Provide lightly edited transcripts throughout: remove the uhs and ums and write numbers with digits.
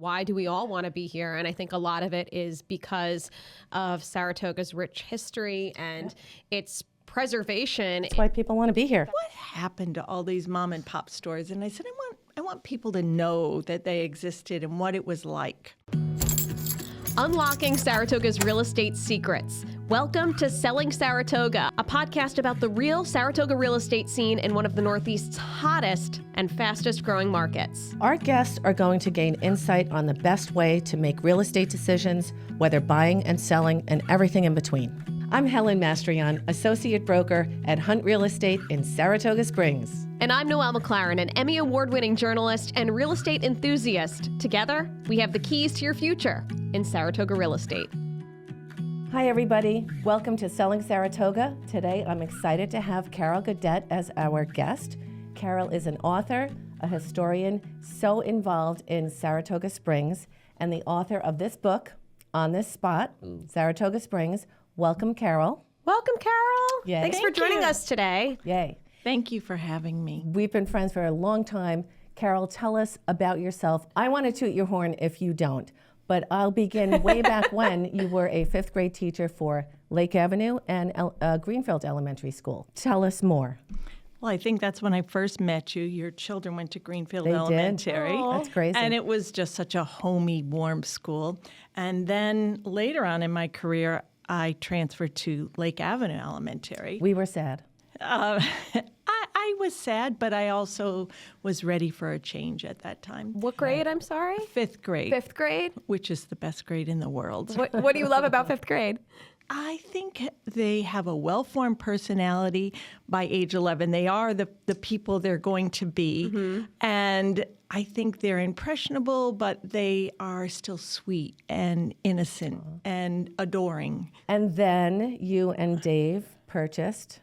why do we all want to be here? And I think a lot of it is because of Saratoga's rich history and its preservation. That's why people want to be here. What happened to all these mom and pop stores? And I said, I want people to know that they existed and what it was like. Unlocking Saratoga's real estate secrets. Welcome to Selling Saratoga, a podcast about the real Saratoga real estate scene in one of the Northeast's hottest and fastest growing markets. Our guests are going to gain insight on the best way to make real estate decisions, whether buying and selling and everything in between. I'm Helen Mastrian, Associate Broker at Hunt Real Estate in Saratoga Springs. And I'm Noel McLaren, an Emmy Award-winning journalist and real estate enthusiast. Together, we have the keys to your future in Saratoga real estate. Hi, everybody. Welcome to Selling Saratoga. Today, I'm excited to have Carol Godette as our guest. Carol is an author, a historian, so involved in Saratoga Springs, and the author of this book, On This Spot, Saratoga Springs. Welcome, Carol. Welcome, Carol. Yay. Thanks for joining us today. Yay. Thank you for having me. We've been friends for a long time. Carol, tell us about yourself. I want to toot your horn if you don't, but I'll begin way back when you were a fifth grade teacher for Lake Avenue and Greenfield Elementary School. Tell us more. Well, I think that's when I first met you. Your children went to Greenfield They did? Elementary. Oh, that's crazy. And it was just such a homey, warm school. And then later on in my career, I transferred to Lake Avenue Elementary. We were sad. I was sad, but I also was ready for a change at that time. What grade, I'm sorry? Fifth grade. Fifth grade? Which is the best grade in the world. What do you love about fifth grade? I think they have a well-formed personality by age 11. They are the people they're going to be. Mm-hmm. And I think they're impressionable, but they are still sweet and innocent and adoring. And then you and Dave purchased.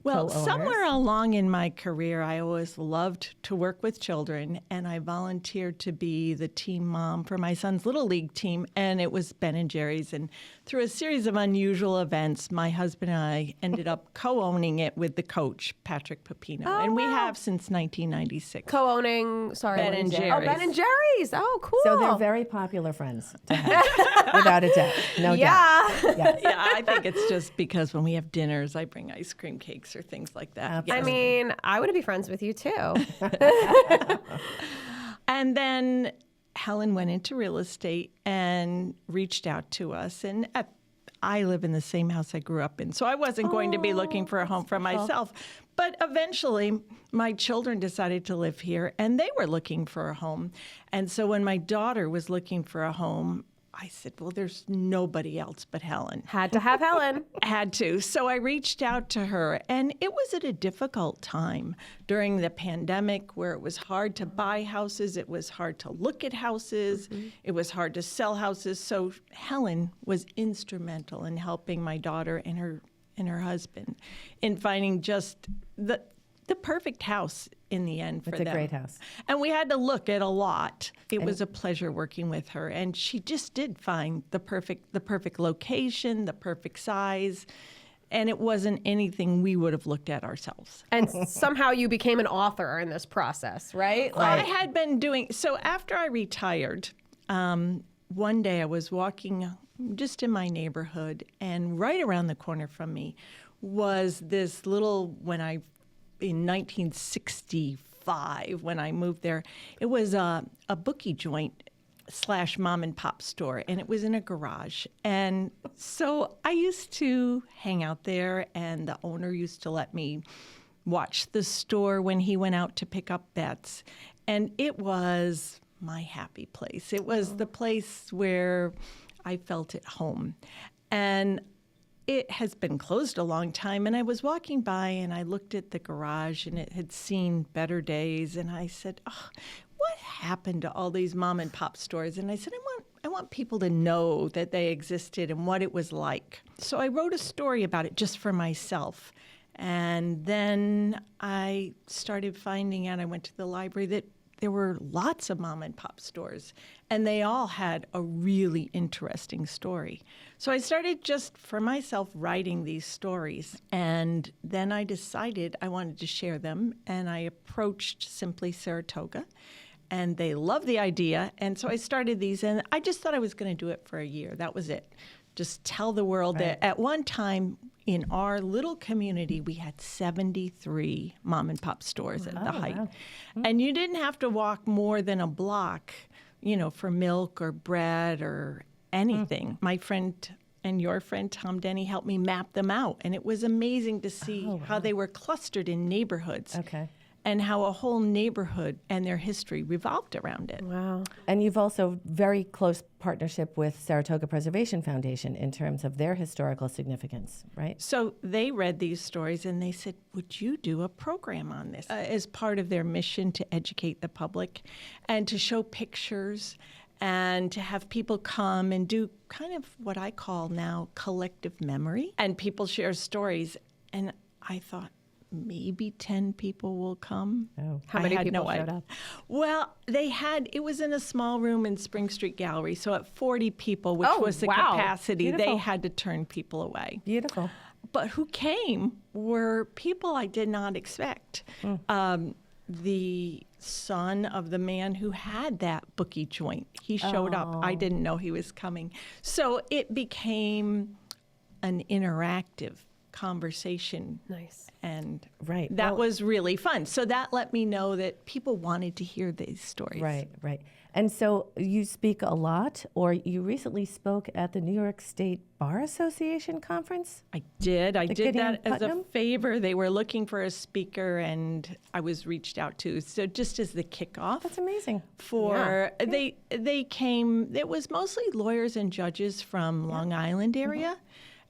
Well, co-owners. Somewhere along in my career, I always loved to work with children, and I volunteered to be the team mom for my son's Little League team, and it was Ben & Jerry's. And through a series of unusual events, my husband and I ended up co-owning it with the coach, Patrick Pepino, and we have since 1996. Co-owning, sorry. Ben & Jerry's. Oh, Ben & Jerry's. Oh, cool. So they're very popular friends to have, without a doubt. No doubt. Yeah. Yeah, I think it's just because when we have dinners, I bring ice cream cakes or things like that. I mean, I would be friends with you too. And then Helen went into real estate and reached out to us. And I live in the same house I grew up in, so I wasn't going to be looking for a home for myself. But eventually, my children decided to live here, and they were looking for a home. And so when my daughter was looking for a home, I said, well, there's nobody else but Helen. Had to have Helen. Had to. So I reached out to her, and it was at a difficult time during the pandemic where it was hard to buy houses, it was hard to look at houses, it was hard to sell houses. So Helen was instrumental in helping my daughter and her husband in finding just the perfect house in the end for them. It's a great house. And we had to look at a lot. It was a pleasure working with her, and she just did find the perfect location, the perfect size, and it wasn't anything we would have looked at ourselves. And somehow you became an author in this process, right? I had been doing, so after I retired, one day I was walking just in my neighborhood, and right around the corner from me was this little, in 1965, when I moved there, it was a bookie joint / mom and pop store, and it was in a garage. And so I used to hang out there, and the owner used to let me watch the store when he went out to pick up bets. And it was my happy place. It was the place where I felt at home. And it has been closed a long time, and I was walking by and I looked at the garage and it had seen better days, and I said, oh, what happened to all these mom and pop stores? And I said, I want people to know that they existed and what it was like. So I wrote a story about it just for myself. And then I started finding out, I went to the library, that there were lots of mom and pop stores, and they all had a really interesting story. So I started just for myself writing these stories, and then I decided I wanted to share them, and I approached Simply Saratoga, and they loved the idea. And so I started these, and I just thought I was going to do it for a year. That was it. Just tell the world that at one time in our little community, we had 73 mom and pop stores at the height. Wow. And you didn't have to walk more than a block, for milk or bread or anything. My friend and your friend Tom Denny helped me map them out. And it was amazing to see how they were clustered in neighborhoods. Okay. And how a whole neighborhood and their history revolved around it. Wow. And you've also very close partnership with Saratoga Preservation Foundation in terms of their historical significance, right? So they read these stories and they said, would you do a program on this? As part of their mission to educate the public and to show pictures and to have people come and do kind of what I call now collective memory. And people share stories. And I thought, maybe 10 people will come. Oh. How many people showed up? Well, it was in a small room in Spring Street Gallery. So at 40 people, which was the capacity, Beautiful. they had to turn people away. Beautiful. But who came were people I did not expect. The son of the man who had that bookie joint, he showed up. I didn't know he was coming. So it became an interactive conversation. Nice. And Right. that was really fun. So that let me know that people wanted to hear these stories. Right. And so you speak a lot, or you recently spoke at the New York State Bar Association conference? I did. I did that as a Putnam? favor. They were looking for a speaker, and I was reached out to. So just as the kickoff. That's amazing. They came, it was mostly lawyers and judges from Long Island area,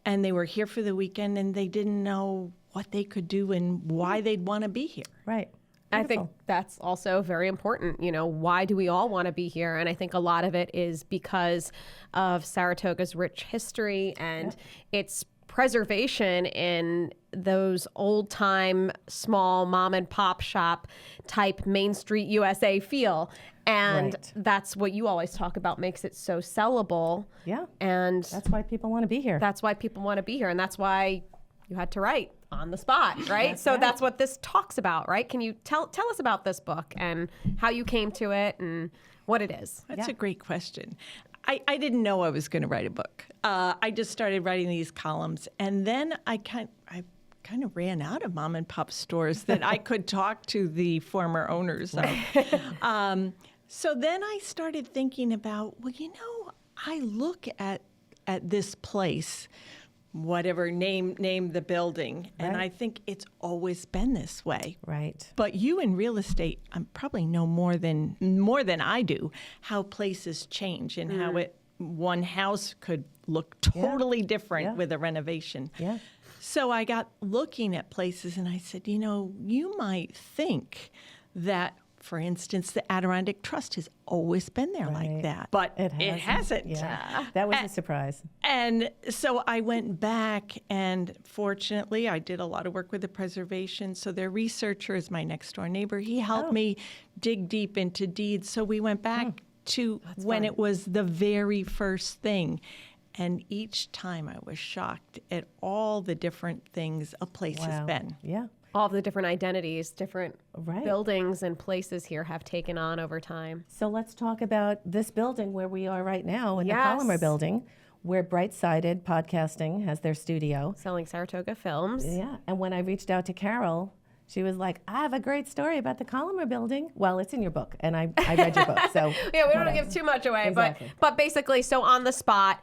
and they were here for the weekend, and they didn't know what they could do and why they'd want to be here. Right. I think that's also very important. Why do we all want to be here? And I think a lot of it is because of Saratoga's rich history and its preservation in those old time, small mom and pop shop type Main Street USA feel. And that's what you always talk about makes it so sellable. Yeah. And that's why people want to be here. That's why people want to be here. And that's why you had to write on the spot, right? That's what this talks about, right? Can you tell us about this book and how you came to it and what it is? That's a great question. I didn't know I was going to write a book. I just started writing these columns, and then I kind of ran out of mom and pop stores that I could talk to the former owners of. So then I started thinking about, I look at this place, whatever name the building, and I think it's always been this way. Right. But you in real estate, probably know more than I do how places change and how one house could look totally different with a renovation. Yeah. So I got looking at places, and I said, you might think that, for instance, the Adirondack Trust has always been there like that, but it hasn't. Yeah. That was a surprise. And so I went back, and fortunately, I did a lot of work with the preservation. So their researcher is my next door neighbor. He helped me dig deep into deeds. So we went back to when it was the very first thing. And each time I was shocked at all the different things a place has been. Yeah. All the different identities, different buildings and places here have taken on over time. So let's talk about this building where we are right now in the Collamer building, where Bright-Sided Podcasting has their studio. Selling Saratoga Films. Yeah. And when I reached out to Carol, she was like, I have a great story about the Collamer building. Well, it's in your book, and I read your book. So yeah, we don't want to give too much away. Exactly. But basically, so on the spot,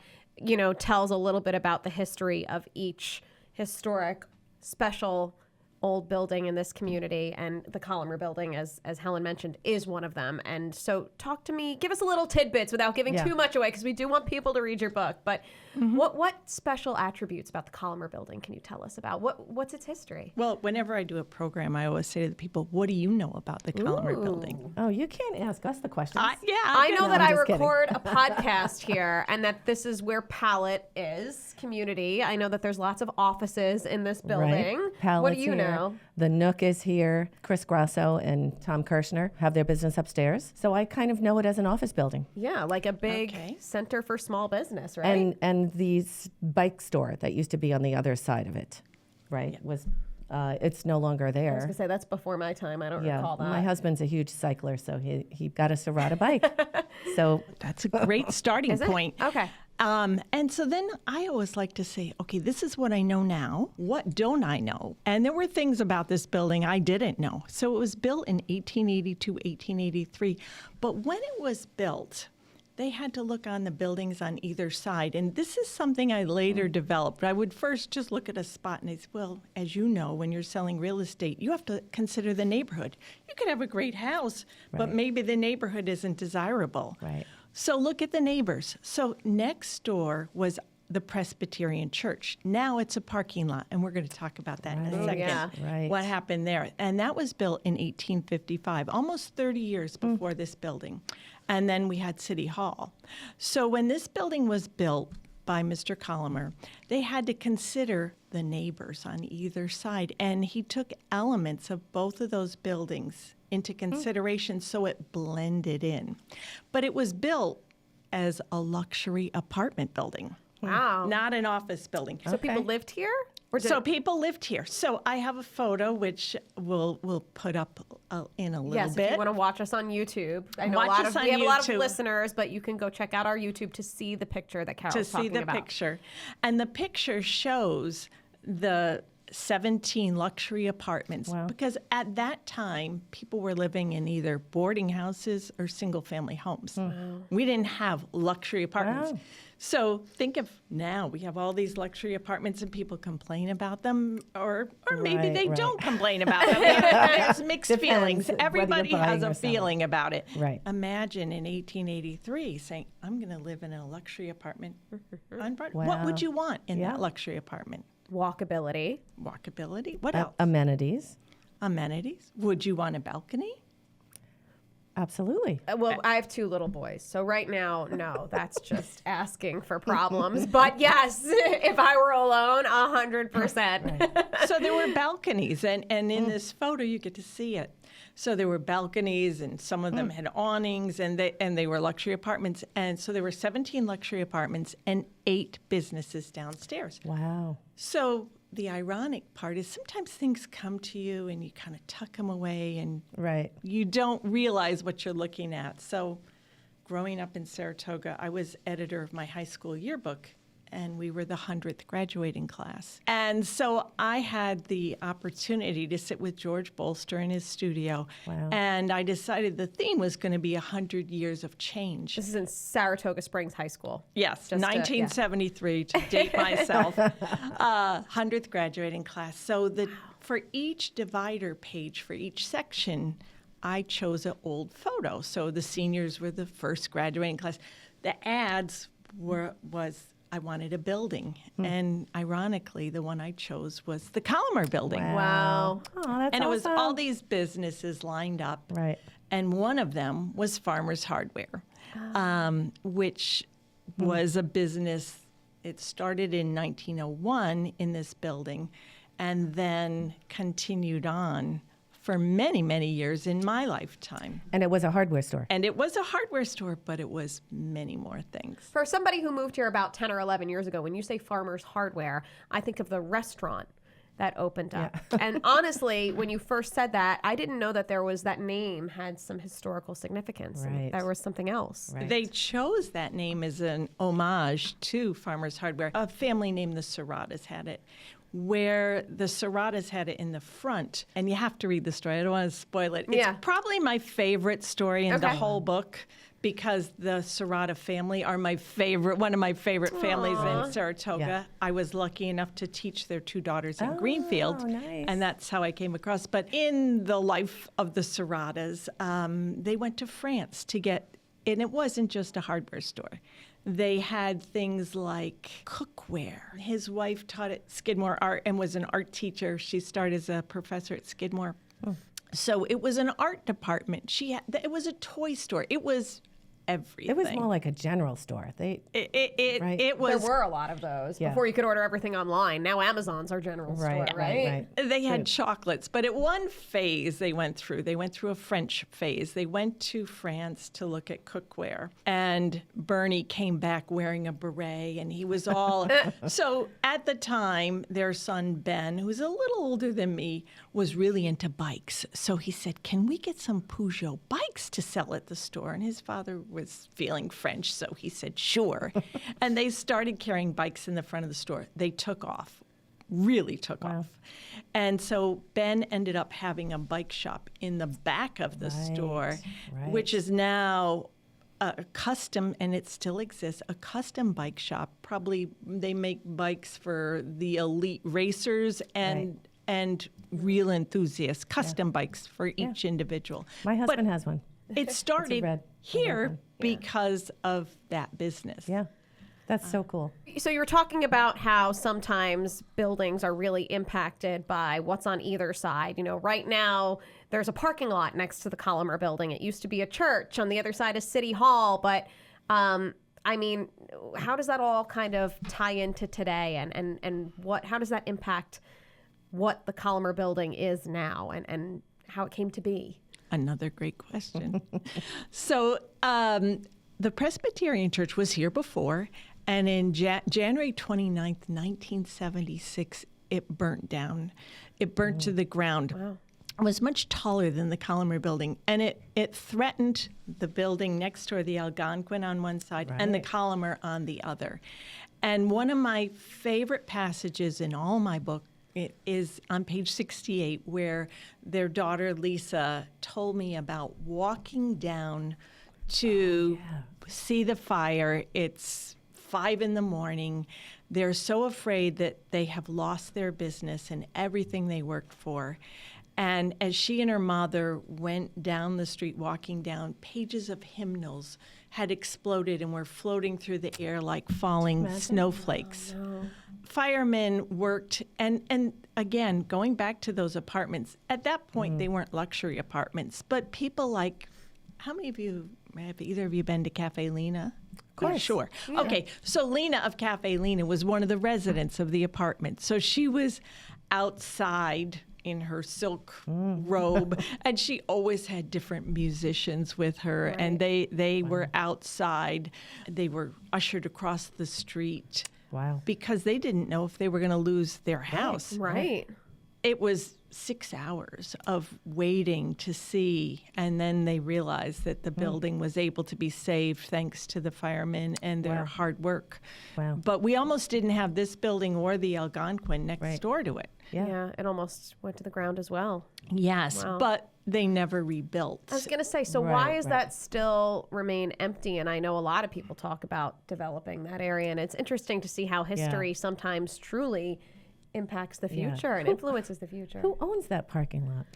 tells a little bit about the history of each historic, special old building in this community, and the Collamer building, as Helen mentioned, is one of them. And so talk to me, give us a little tidbits without giving too much away, because we do want people to read your book. But what special attributes about the Collamer building can you tell us about? What's its history? Well, whenever I do a program, I always say to the people, what do you know about the Collamer building? Oh, you can't ask us the questions. I know that I just record a podcast here, and that this is where Palette is, community. I know that there's lots of offices in this building. Right. Palette's what do you here. know? The Nook is here. Chris Grasso and Tom Kirshner have their business upstairs. So I kind of know it as an office building. Yeah, like a big center for small business, right? And the bike store that used to be on the other side of it, was It's no longer I was there. going to say, that's before my time. I don't recall that. My husband's a huge cycler, so he got a Serata bike. So That's a great starting point. Okay. And so then I always like to say, okay, this is what I know now. What don't I know? And there were things about this building I didn't know. So it was built in 1882, 1883. But when it was built, they had to look on the buildings on either side. And this is something I later developed. I would first just look at a spot and say, well, as you know, when you're selling real estate, you have to consider the neighborhood. You could have a great house, but maybe the neighborhood isn't desirable. Right. So look at the neighbors. So next door was the Presbyterian Church. Now it's a parking lot, and we're going to talk about that in a second. Yeah. Right. What happened there. And that was built in 1855, almost 30 years before this building. And then we had City Hall. So when this building was built by Mr. Collamer, they had to consider the neighbors on either side. And he took elements of both of those buildings into consideration, so it blended in. But it was built as a luxury apartment building. Wow. Not an office building. So people lived here? Or did So people lived here. So I have a photo which we'll put up in a little yes, bit. if you want to watch us on YouTube. I know Watch a lot us of, on we have a lot of YouTube. listeners, but you can go check out our YouTube to see the picture that Carol's to see talking the about. picture. And the picture shows the 17 luxury apartments. Wow. Because at that time, people were living in either boarding houses or single-family homes. We didn't have luxury apartments. Wow. So think of now, we have all these luxury apartments and people complain about them, or maybe they Right. don't complain about them. There's mixed Depends feelings. whether you're Everybody buying has or a selling. feeling about it. Right. Imagine in 1883 saying, I'm going to live in a luxury apartment on Broadway. Wow. What would you want in Yeah. that luxury apartment? Walkability. Walkability. What else? Amenities. Amenities. Would you want a balcony? Absolutely. Well, I have 2 little boys, so right now, no, that's just asking for problems. But yes, if I were alone, 100%. So there were balconies, and in this photo you get to see it. So there were balconies, and some of them had awnings, and they were luxury apartments. And so there were 17 luxury apartments and 8 businesses downstairs. Wow. So the ironic part is sometimes things come to you and you kind of tuck them away and Right. you don't realize what you're looking at. So growing up in Saratoga, I was editor of my high school yearbook, and we were the 100th graduating class. And so I had the opportunity to sit with George Bolster in his studio. Wow. And I decided the theme was going to be 100 years of change. This is in Saratoga Springs High School. Yes, Just to- 1973 to date myself, 100th graduating class. So for each divider page, for each section, I chose an old photo. So the seniors were the first graduating class. The ads was I wanted a building, and ironically, the one I chose was the Collamer building. Wow. Oh, that's And it was awesome. all these businesses lined up. Right. And one of them was Farmers Hardware, which was a business. It started in 1901 in this building and then continued on for many, many years in my lifetime. And it was a hardware store. And it was a hardware store, but it was many more things. For somebody who moved here about 10 or 11 years ago, when you say Farmers Hardware, I think of the restaurant that opened up. And honestly, when you first said that, I didn't know that that name had some historical significance. and Right. There was something else. Right. They chose that name as an homage to Farmers Hardware. A family named the Saratas had it, where the Saratas had it in the front. And you have to read the story. I don't want to spoil it. Yeah. It's probably my favorite story in the Okay. whole book, because the Sarata family are one of my favorite families in Saratoga. Yeah. I was lucky enough to teach their 2 daughters in Greenfield. Nice. And that's how I came across. But in the life of the Saratas, they went to France to get, and it wasn't just a hardware store. They had things like cookware. His wife taught at Skidmore Art and was an art teacher. She started as a professor at Skidmore. So it was an art department. It was a toy store. It was everything. It was more like a general store. Right? It was. There were a lot of those Yeah. before you could order everything online. Now Amazon's our general store, right? They had chocolates, but at one phase they went through a French phase. They went to France to look at cookware, and Bernie came back wearing a beret, and he was all. So at the time, their son Ben, who was a little older than me, was really into bikes. So he said, "Can we get some Peugeot bikes to sell at the store?" And his father was feeling French, so he said, "Sure." And they started carrying bikes in the front of the store. They took off. Really took off. And so Ben ended up having a bike shop in the back of the store, which is now a custom, and it still exists, a custom bike shop. Probably they make bikes for the elite racers and real enthusiasts, custom bikes for each individual. My husband has one. It started here because of that business. Yeah. That's so cool. So you were talking about how sometimes buildings are really impacted by what's on either side. You know, right now there's a parking lot next to the Collamer building. It used to be a church. On the other side is City Hall. But I mean, how does that all kind of tie into today, and how does that impact what the Collamer building is now and how it came to be? Another great question. So the Presbyterian Church was here before, and in January 29th, 1976, it burnt down. It burnt to the ground. Wow. It was much taller than the Collamer building, and it threatened the building next door, the Algonquin on one side and the Collamer on the other. And one of my favorite passages in all my book is on page 68, where their daughter Lisa told me about walking down to see the fire. It's 5 a.m. They're so afraid that they have lost their business and everything they worked for. And as she and her mother went down the street, walking down, pages of hymnals had exploded and were floating through the air like falling snowflakes. Oh, no. Firemen worked, and again, going back to those apartments, at that point they weren't luxury apartments, but people like, how many of you, have either of you been to Cafe Lena? Of course. Sure. Yeah. Okay, so Lena of Cafe Lena was one of the residents of the apartment. So she was outside in her silk robe, and she always had different musicians with her, and they were outside. They were ushered across the street. Wow. Because they didn't know if they were going to lose their house. Right. It was 6 hours of waiting to see, and then they realized that the building was able to be saved thanks to the firemen and their hard work. Wow. But we almost didn't have this building or the Algonquin next door to it. Yeah, it almost went to the ground as well. Yes, but they never rebuilt. I was going to say, so why is that still remain empty? And I know a lot of people talk about developing that area, and it's interesting to see how history sometimes truly impacts the future and influences the future. Who owns that parking lot?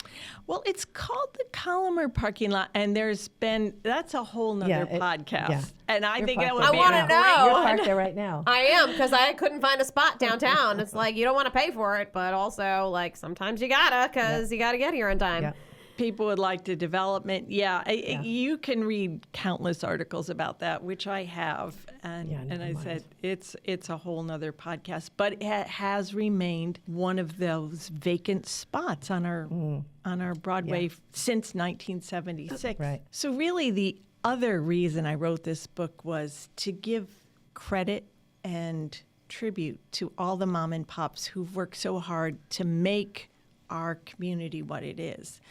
Well, it's called the Collamer parking lot, and that's a whole nother podcast. Yeah. And I think that would be I want to know. You're parked there right now. I am, because I couldn't find a spot downtown. It's like, you don't want to pay for it, but also, like, sometimes you gotta, because you gotta get here in time. Yeah. People would like to development. You can read countless articles about that, which I have. And I said, it's a whole nother podcast. But it has remained one of those vacant spots on our Broadway since 1976. Right. So really the other reason I wrote this book was to give credit and tribute to all the mom and pops who've worked so hard to make our community what it is.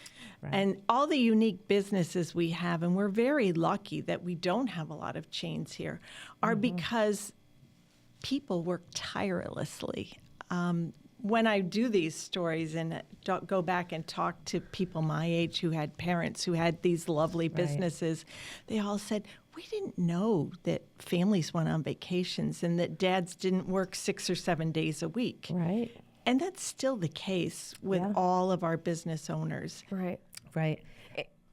Right. And all the unique businesses we have, and we're very lucky that we don't have a lot of chains here, are because people work tirelessly. When I do these stories and go back and talk to people my age who had parents who had these lovely businesses, they all said, we didn't know that families went on vacations and that dads didn't work 6 or 7 days a week. Right. And that's still the case with all of our business owners. Right. Right.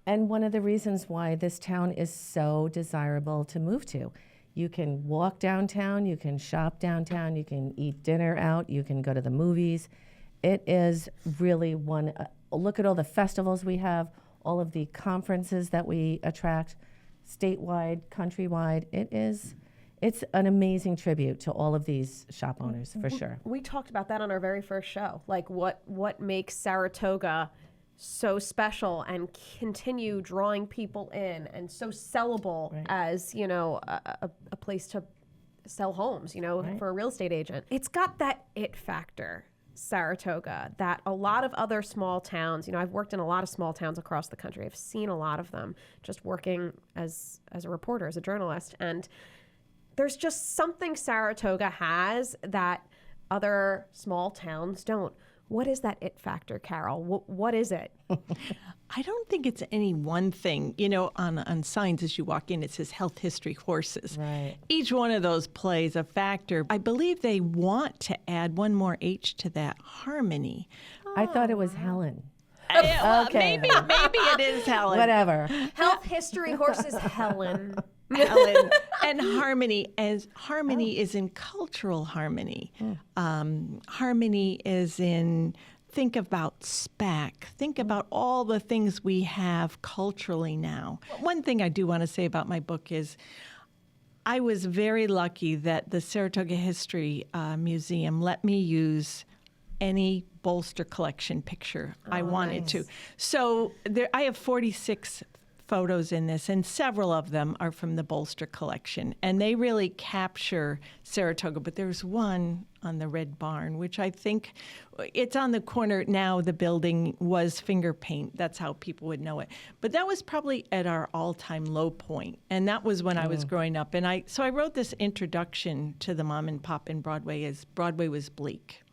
And one of the reasons why this town is so desirable to move to. You can walk downtown, you can shop downtown, you can eat dinner out, you can go to the movies. It is really look at all the festivals we have, all of the conferences that we attract. statewide, countrywide. It's an amazing tribute to all of these shop owners, for sure. We talked about that on our very first show. Like what makes Saratoga so special and continue drawing people in and so sellable as, a place to sell homes, for a real estate agent. It's got that it factor, Saratoga, that a lot of other small towns, I've worked in a lot of small towns across the country. I've seen a lot of them just working as a reporter, as a journalist. And there's just something Saratoga has that other small towns don't. What is that it factor, Carol? What is it? I don't think it's any one thing. On signs as you walk in, it says health history horses. Right. Each one of those plays a factor. I believe they want to add one more H to that, harmony. I thought it was Helen. Okay. Maybe it is Helen. Whatever. Health history horses, Helen. Helen. And harmony, as harmony is in cultural harmony. Harmony is in, think about SPAC. Think about all the things we have culturally now. One thing I do want to say about my book is I was very lucky that the Saratoga History Museum let me use any bolster collection picture I wanted to. So I have 46 photos in this, and several of them are from the bolster collection, and they really capture Saratoga. But there's one on the Red Barn, which I think it's on the corner now. The building was finger paint. That's how people would know it. But that was probably at our all-time low point, and that was when I was growing up. And so I wrote this introduction to the mom and pop in Broadway as Broadway was bleak.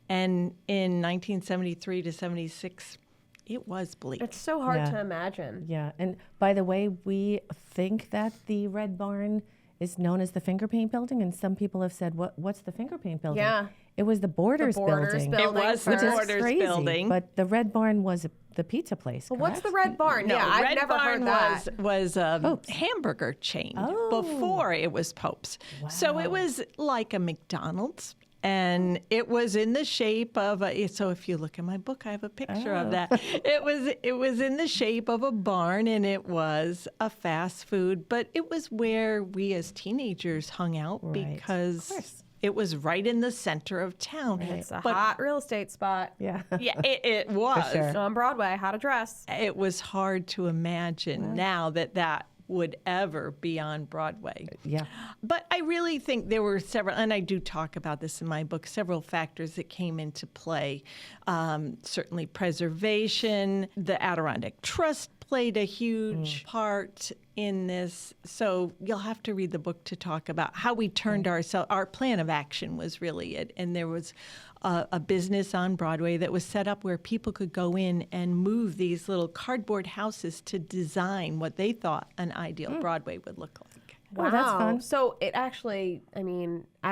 And in 1973 to 76, it was bleak. It's so hard to imagine. Yeah, and by the way, we think that the Red Barn is known as the Finger Paint Building, and some people have said, "What's the Finger Paint Building?" Yeah. It was the Borders, building. It was the Borders crazy, building. But the Red Barn was the pizza place. Well, what's the Red Barn? No, I've Red never Barn heard that. was a Pope's. hamburger chain Oh. before it was Pope's. So it was like a McDonald's. And it was in the shape of so if you look in my book, I have a picture of that. It was in the shape of a barn, and it was a fast food, but it was where we as teenagers hung out because it was right in the center of town. It's a hot real estate spot. Yeah. Yeah, it was. For sure. On Broadway, how to dress. It was hard to imagine now that would ever be on Broadway. Yeah. But I really think there were several, and I do talk about this in my book, several factors that came into play. Certainly preservation, the Adirondack Trust played a huge part in this. So you'll have to read the book to talk about how we turned our plan of action was really it. And there was a business on Broadway that was set up where people could go in and move these little cardboard houses to design what they thought an ideal Broadway would look like. Wow. Oh, that's fun. So it actually,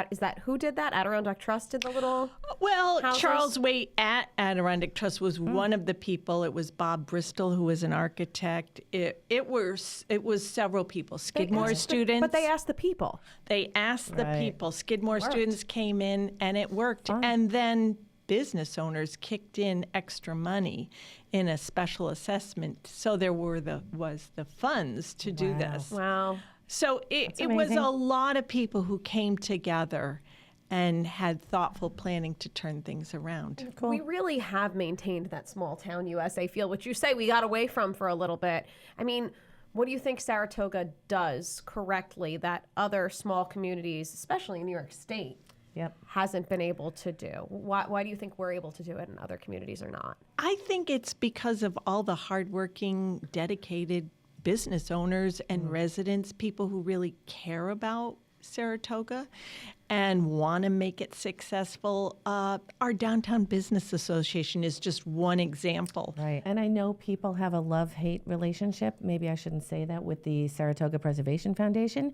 is that who did that? Adirondack Trust did the little houses? Charles Waite at Adirondack Trust was one of the people. It was Bob Bristol, who was an architect. It was several people. Skidmore students. But they asked the people. They asked the people. Skidmore students came in, and it worked. Fun. And then business owners kicked in extra money in a special assessment. So there was the funds to do this. Wow. So it was a lot of people who came together and had thoughtful planning to turn things around. Cool. We really have maintained that small town USA feel, which you say we got away from for a little bit. What do you think Saratoga does correctly that other small communities, especially in New York State, hasn't been able to do? Why do you think we're able to do it and other communities are not? I think it's because of all the hardworking, dedicated business owners and residents, people who really care about Saratoga and want to make it successful. Our Downtown Business Association is just one example. Right. And I know people have a love-hate relationship, maybe I shouldn't say that, with the Saratoga Preservation Foundation,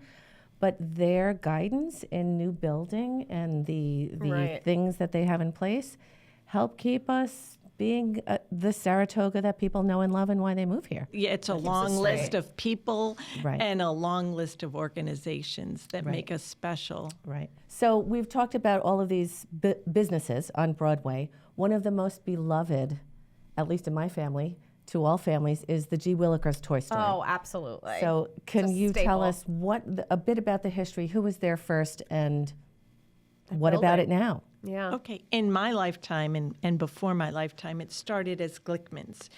but their guidance in new building and the things that they have in place help keep us being the Saratoga that people know and love and why they move here. Yeah, it's a long list of people and a long list of organizations that make us special. Right. So we've talked about all of these businesses on Broadway. One of the most beloved, at least in my family, to all families is the G. Willikers Toy Story. Oh, absolutely. So can It's a you tell staple. us a bit about the history? Who was there first, and what about it now? Yeah. Okay, in my lifetime and before my lifetime, it started as Glickman's.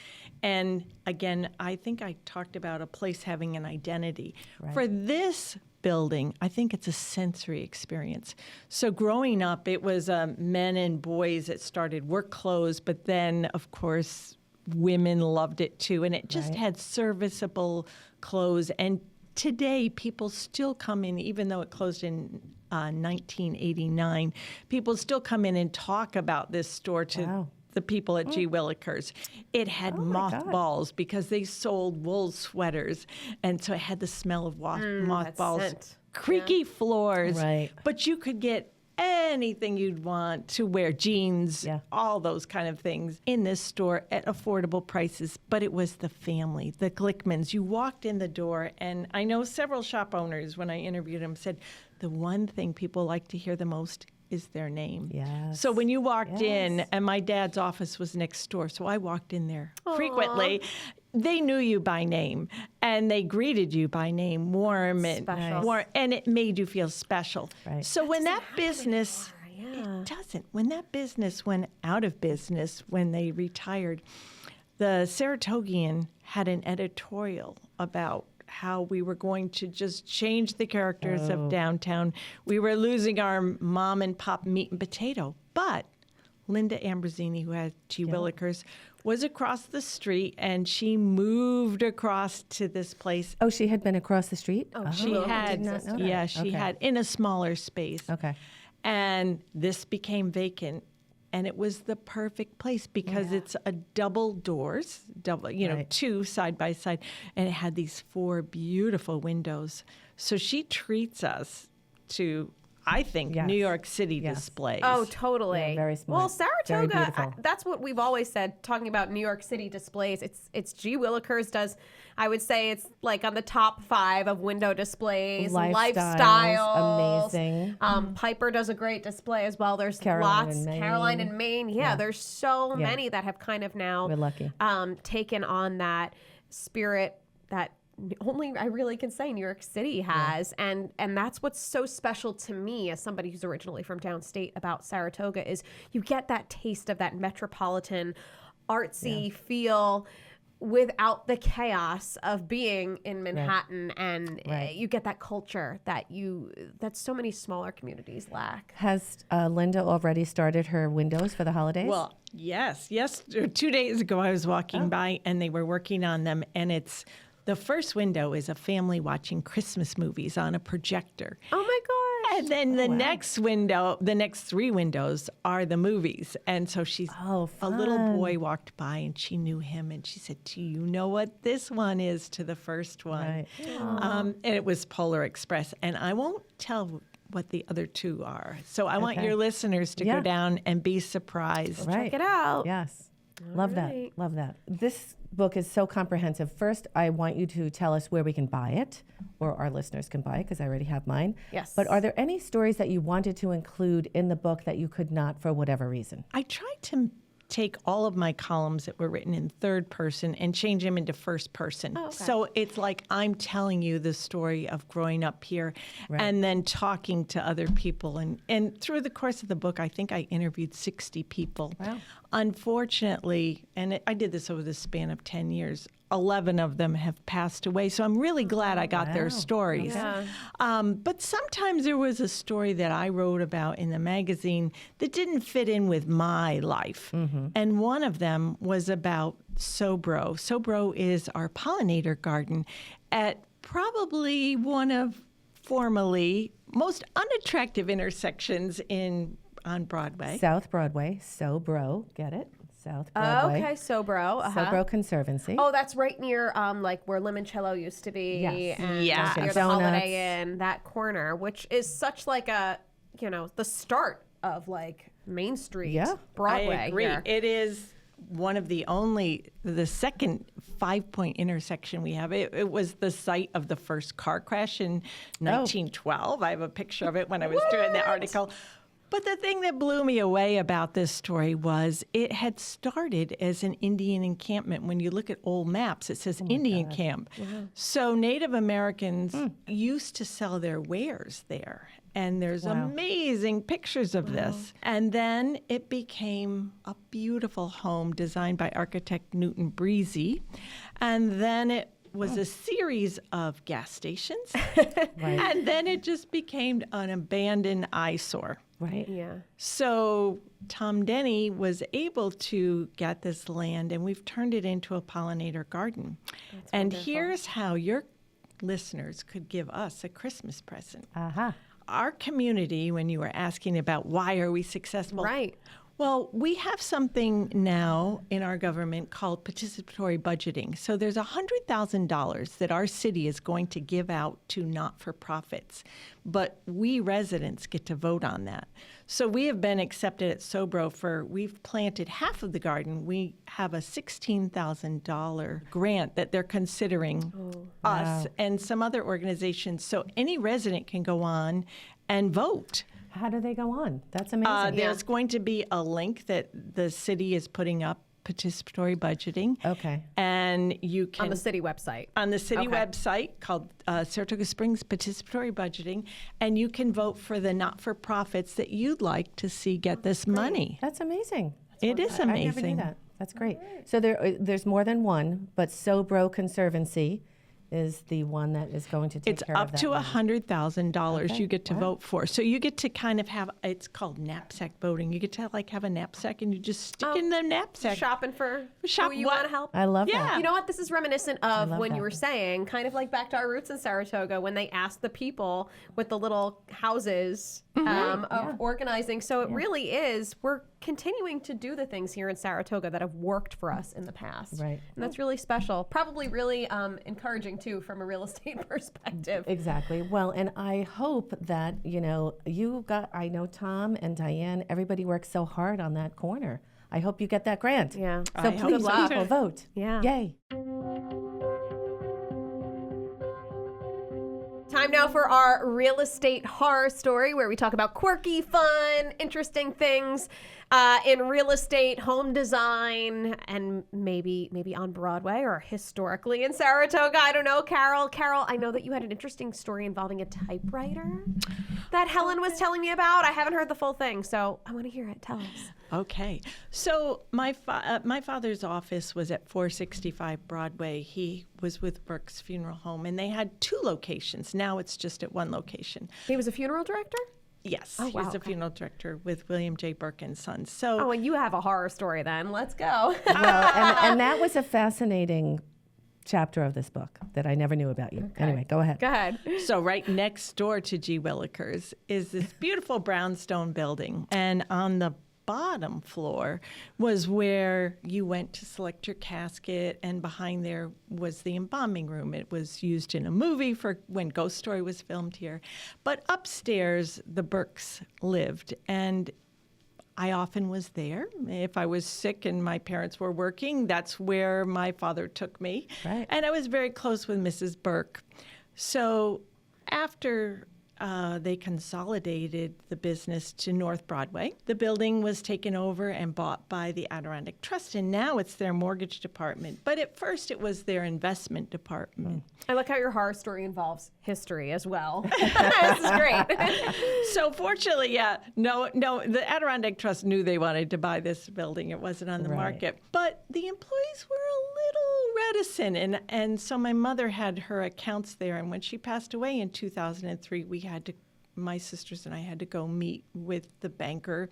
And again, I think I talked about a place having an identity. Right. For this building, I think it's a sensory experience. So growing up, it was men and boys that started work clothes, but then, of course, women loved it too. And it just had serviceable clothes. And today, people still come in, even though it closed in 1989, people still come in and talk about this store to the people at G. Willikers. It had mothballs because they sold wool sweaters, and so it had the smell of mothballs, scent. creaky floors. Right. But you could get anything you'd want to wear, jeans, Yeah. all those kind of things in this store at affordable prices. But it was the family, the Glickmans. You walked in the door, and I know several shop owners, when I interviewed them, said the one thing people like to hear the most is their name. Yes. So when you walked in, and my dad's office was next door, so I walked in there frequently. They knew you by name, and they greeted you by name, warm and Special. warm, and it made you feel special. Right. So when that business, yeah. it doesn't. When that business went out of business, when they retired, the Saratogian had an editorial about how we were going to just change the characters of downtown. We were losing our mom and pop meat and potato. But Linda Ambrosini, who had G. Willikers, was across the street, and she moved across to this place. Oh, she had been across the street? Oh, She had, did not know that. yeah, she Okay. had in a smaller space. Okay. And this became vacant. And it was the perfect place because it's a double doors, Right. two side by side. And it had these 4 beautiful windows. So she treats us to, I think, Yes. New York City Yes. displays. Oh, totally. Yeah, very smart. Well, Very Saratoga, beautiful. that's what we've always said, talking about New York City displays. It's G. Willikers does, I would say it's like on the top 5 of window displays. Lifestyles. Amazing. Piper does a great display as well. There's Caroline lots. in Maine. Caroline and Maine. Yeah, there's so Yeah. many that have kind of now We're lucky. taken on that spirit that only I really can say New York City has, and that's what's so special to me as somebody who's originally from downstate about Saratoga is you get that taste of that metropolitan artsy feel without the chaos of being in Manhattan, and you get that culture that so many smaller communities lack. Has Linda already started her windows for the holidays? Well, yes. 2 days ago, I was walking by, and they were working on them, and the first window is a family watching Christmas movies on a projector. Oh my gosh. And then the next window, the next 3 windows are the movies. And so a little boy walked by, and she knew him, and she said, "Do you know what this one is to the first one?" Right. And it was Polar Express. And I won't tell what the other 2 are. So I want your listeners to go down and be surprised. Right. Check it out. Yes. Love right. that. Love that. This book is so comprehensive. First, I want you to tell us where we can buy it, or our listeners can buy it, because I already have mine. Yes. But are there any stories that you wanted to include in the book that you could not for whatever reason? I tried to take all of my columns that were written in third person and change them into first person. Oh, okay. So it's like I'm telling you the story of growing up here and then talking to other people. And through the course of the book, I think I interviewed 60 people. Wow. Unfortunately, and I did this over the span of 10 years, 11 of them have passed away. So I'm really glad I got their stories. Yeah. But sometimes there was a story that I wrote about in the magazine that didn't fit in with my life. And one of them was about Sobro. Sobro is our pollinator garden at probably one of formerly most unattractive intersections on Broadway. South Broadway, Sobro, get it? South Broadway. Okay, Sobro. Sobro Conservancy. Oh, that's right near like where Limoncello used to be. Yes. And Yes. near the Donuts. Holiday Inn, that corner, which is such like a, the start of like Main Street, Broadway. I agree. Here. It is one of the second 5-point intersection we have. It was the site of the first car crash in 1912. I have a picture of it when I was doing the article. But the thing that blew me away about this story was it had started as an Indian encampment. When you look at old maps, it says Indian camp. So Native Americans used to sell their wares there. And there's amazing pictures of this. And then it became a beautiful home designed by architect Newton Breezy. And then it was a series of gas stations. And then it just became an abandoned eyesore. Right. Yeah. So Tom Denny was able to get this land, and we've turned it into a pollinator garden. And here's how your listeners could give us a Christmas present. Our community, when you were asking about why are we successful, Right. well, we have something now in our government called participatory budgeting. So there's $100,000 that our city is going to give out to not-for-profits, but we residents get to vote on that. So we have been accepted at Sobro we've planted half of the garden. We have a $16,000 grant that they're considering us and some other organizations. So any resident can go on and vote. How do they go on? That's amazing. There's going to be a link that the city is putting up, participatory budgeting. Okay. And you can... On the city website. On the city Okay. website called Saratoga Springs Participatory Budgeting. And you can vote for the not-for-profits that you'd like to see get this money. That's amazing. It is I never knew amazing. that. That's great. So there's more than one, but Sobro Conservancy is the one that is going to take It's care up of that to money. $100,000 you get to vote for. So you get to kind of have, it's called knapsack voting. You get to have a knapsack and you just stick in the knapsack. Shopping for Shop who you what? want to help. I love Yeah. that. You know what? This is reminiscent of love when you that. were saying, kind of like back to our roots in Saratoga, when they asked the people with the little houses of organizing. So it really is, we're continuing to do the things here in Saratoga that have worked for us in the past. Right. And that's really special. Probably really encouraging, too, from a real estate perspective. Exactly. Well, and I hope that, I know Tom and Diane, everybody works so hard on that corner. I hope you get that grant. Yeah. So I hope please, so, people, too. vote. Yeah. Yay. Time now for our real estate horror story, where we talk about quirky, fun, interesting things in real estate, home design, and maybe on Broadway or historically in Saratoga. I don't know, Carol. Carol, I know that you had an interesting story involving a typewriter that Helen was telling me about. I haven't heard the full thing, so I want to hear it. Tell us. Okay. So my father's office was at 465 Broadway. He was with Burke's Funeral Home, and they had 2 locations. Now it's just at 1 location. He was a funeral director? Yes, Oh, he wow, was a okay. funeral director with William J. Burke and Sons. So Oh, and you have a horror story then. Let's go. Well, and that was a fascinating chapter of this book that I never knew about you. Anyway, go ahead. Go ahead. So right next door to G. Willikers is this beautiful brownstone building. And on the bottom floor was where you went to select your casket, and behind there was the embalming room. It was used in a movie for when Ghost Story was filmed here. But upstairs, the Burkes lived, and I often was there. If I was sick and my parents were working, that's where my father took me. Right. And I was very close with Mrs. Burke. So after they consolidated the business to North Broadway, the building was taken over and bought by the Adirondack Trust, and now it's their mortgage department. But at first, it was their investment department. I like how your horror story involves history as well. This is great. So fortunately, no, the Adirondack Trust knew they wanted to buy this building. It wasn't on the Right. market. But the employees were a little reticent, and so my mother had her accounts there, and when she passed away in 2003, my sisters and I had to go meet with the banker,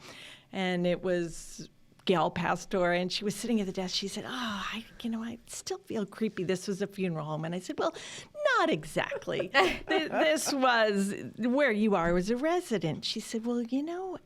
and it was Gail Pastor, and she was sitting at the desk. She said, I still feel creepy. This was a funeral home. And I said, well, not exactly. This was where you are as a resident. She said, well,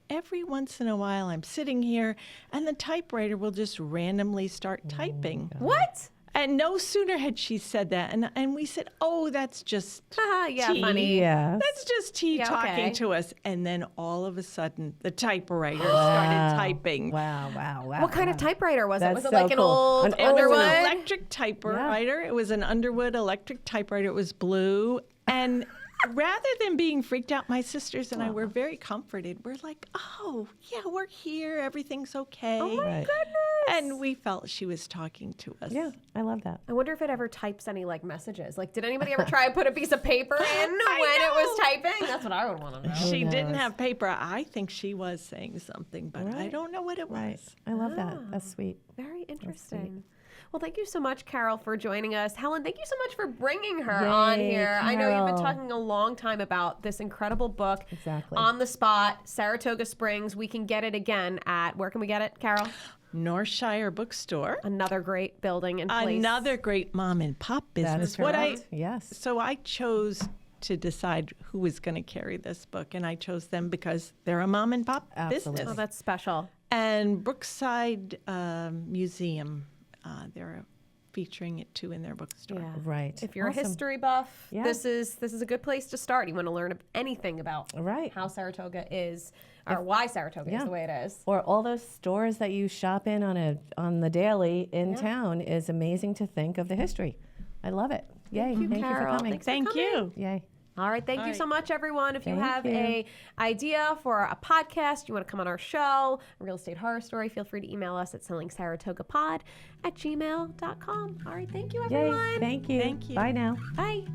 every once in a while I'm sitting here, and the typewriter will just randomly start typing. What? And no sooner had she said that, and we said, oh, that's just Yeah, T. funny. Yeah. That's just T Yeah, talking okay. to us. And then all of a sudden, the typewriter started typing. Wow. What kind of typewriter was it? That's Was it so like an cool. old An It was Underwood? an electric typewriter. It was an Underwood electric typewriter. It was blue. And rather than being freaked out, my sisters and I were very comforted. We're like, oh, yeah, we're here. Everything's okay. Oh my Right. goodness. And we felt she was talking to us. Yeah, I love that. I wonder if it ever types any like messages. Like, did anybody ever try to put a piece of paper in when it was typing? That's what I would want to know. She knows? didn't have paper. I think she was saying something, but I Right. don't know what it was. Right. I love that. That's sweet. Very interesting. Well, thank you so much, Carol, for joining us. Helen, thank you so much for bringing her Yay, on here. I know you've been Carol. talking a long time about this incredible book. Exactly. On the Spot, Saratoga Springs. We can get it again at, where can we get it, Carol? Northshire Bookstore. Another great building and place. Another great mom and pop business. That's correct. Yes. So I chose to decide who was going to carry this book, and I chose them because they're a mom and pop Absolutely. business. Oh, that's special. And Brookside Museum, they're featuring it too in their bookstore. Yeah. Right. If you're Awesome. a history buff, Yeah. this is a good place to start. You want to learn anything about Right. how Saratoga is, or why Saratoga is Yeah. the way it is. Or all those stores that you shop in on the daily in town is amazing to think of the history. I love it. Yay. you, Thank you for Carol. coming. Thanks for Thank coming. you. Yay. All right, thank you so much, everyone. If you Thank have you. a idea for a podcast, you want to come on our show, a real estate horror story, feel free to email us at sellingsaratogapod@gmail.com. All right, thank you, everyone. Yay. Thank you. Thank you. Bye now. Bye.